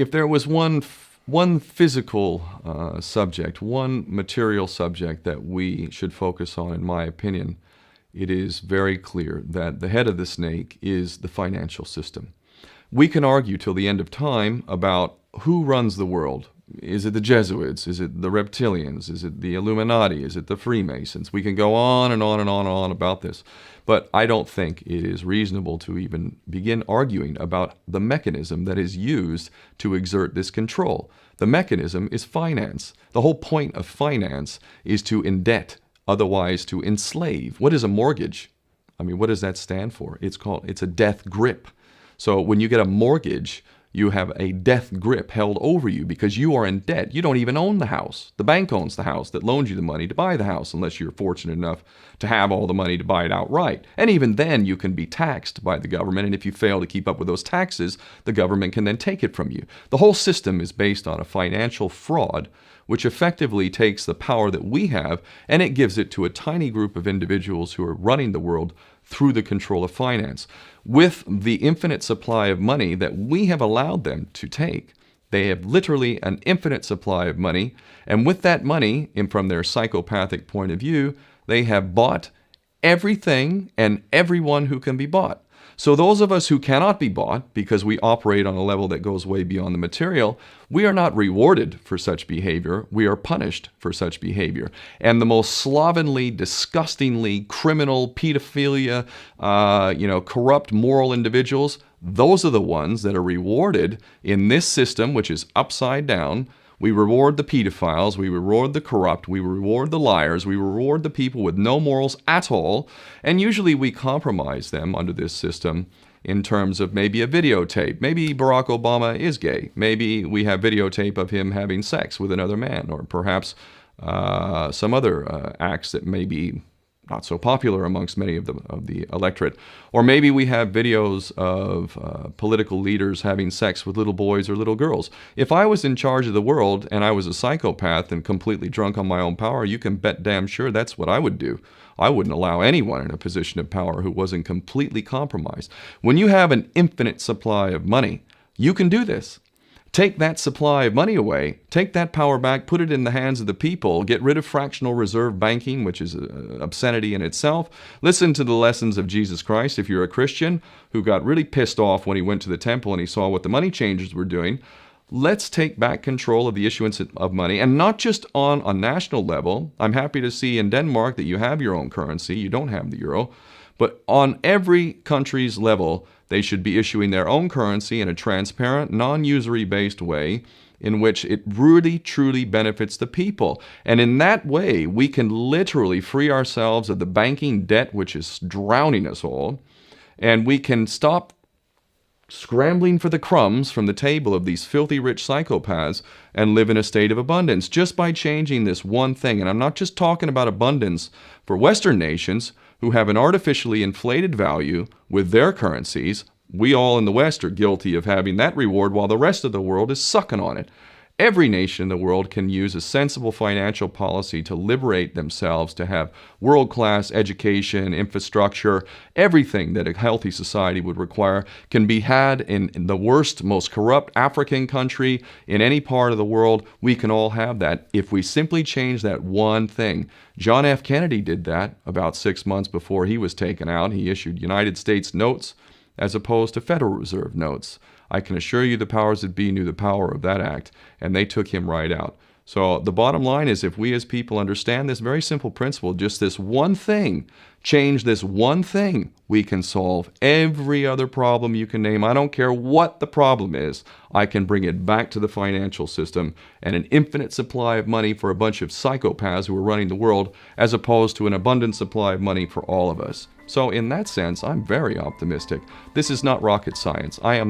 If there was one physical subject, one material subject that we should focus on, in my opinion, it is very clear that the head of the snake is the financial system. We can argue till the end of time about who runs the world. Is it the Jesuits? Is it the reptilians? Is it the Illuminati? Is it the Freemasons? We can go on and on and on and on about this. But I don't think it is reasonable to even begin arguing about the mechanism that is used to exert this control. The mechanism is finance. The whole point of finance is to indebt, otherwise to enslave. What is a mortgage? I mean, what does that stand for? It's a death grip. So when you get a mortgage, you have a death grip held over you because you are in debt. You don't even own the house. The bank owns the house that loaned you the money to buy the house, unless you're fortunate enough to have all the money to buy it outright. And even then, you can be taxed by the government, and if you fail to keep up with those taxes, the government can then take it from you. The whole system is based on a financial fraud, which effectively takes the power that we have and it gives it to a tiny group of individuals who are running the world through the control of finance. With the infinite supply of money that we have allowed them to take, they have literally an infinite supply of money, and with that money, and from their psychopathic point of view, they have bought everything and everyone who can be bought. So those of us who cannot be bought, because we operate on a level that goes way beyond the material, we are not rewarded for such behavior. We are punished for such behavior. And the most slovenly, disgustingly criminal, pedophilia, corrupt moral individuals, those are the ones that are rewarded in this system, which is upside down. We reward the pedophiles, we reward the corrupt, we reward the liars, we reward the people with no morals at all, and usually we compromise them under this system in terms of maybe a videotape. Maybe Barack Obama is gay. The we have videotape of him having sex with another man, or perhaps some other acts that may be not so popular amongst many of the electorate. Or maybe we have videos of political leaders having sex with little boys or little girls. If I was in charge of the world and I was a psychopath and completely drunk on my own power, you can bet damn sure that's what I would do. I wouldn't allow anyone in a position of power who wasn't completely compromised. When you have an infinite supply of money, you can do this. Take that supply of money away, take that power back, put it in the hands of the people, get rid of fractional reserve banking, which is an obscenity in itself. Listen to the lessons of Jesus Christ. If you're a Christian who got really pissed off when he went to the temple and he saw what the money changers were doing, let's take back control of the issuance of money, and not just on a national level. I'm happy to see in Denmark that you have your own currency. You don't have the euro. But on every country's level, they should be issuing their own currency in a transparent, non-usury based way in which it really, truly benefits the people. And in that way, we can literally free ourselves of the banking debt which is drowning us all, and we can stop scrambling for the crumbs from the table of these filthy rich psychopaths and live in a state of abundance just by changing this one thing. And I'm not just talking about abundance for Western nations who have an artificially inflated value with their currencies. We all in the West are guilty of having that reward while the rest of the world is sucking on it. Every nation in the world can use a sensible financial policy to liberate themselves, to have world-class education, infrastructure. Everything that a healthy society would require can be had in the worst, most corrupt African country in any part of the world. We can all have that if we simply change that one thing. John F. Kennedy did that about 6 months before he was taken out. He issued United States notes as opposed to Federal Reserve notes. I can assure you the powers that be knew the power of that act, and they took him right out. So the bottom line is, if we as people understand this very simple principle, just this one thing, change this one thing, we can solve every other problem you can name. I don't care what the problem is. I can bring it back to the financial system and an infinite supply of money for a bunch of psychopaths who are running the world, as opposed to an abundant supply of money for all of us. So in that sense, I'm very optimistic. This is not rocket science. I am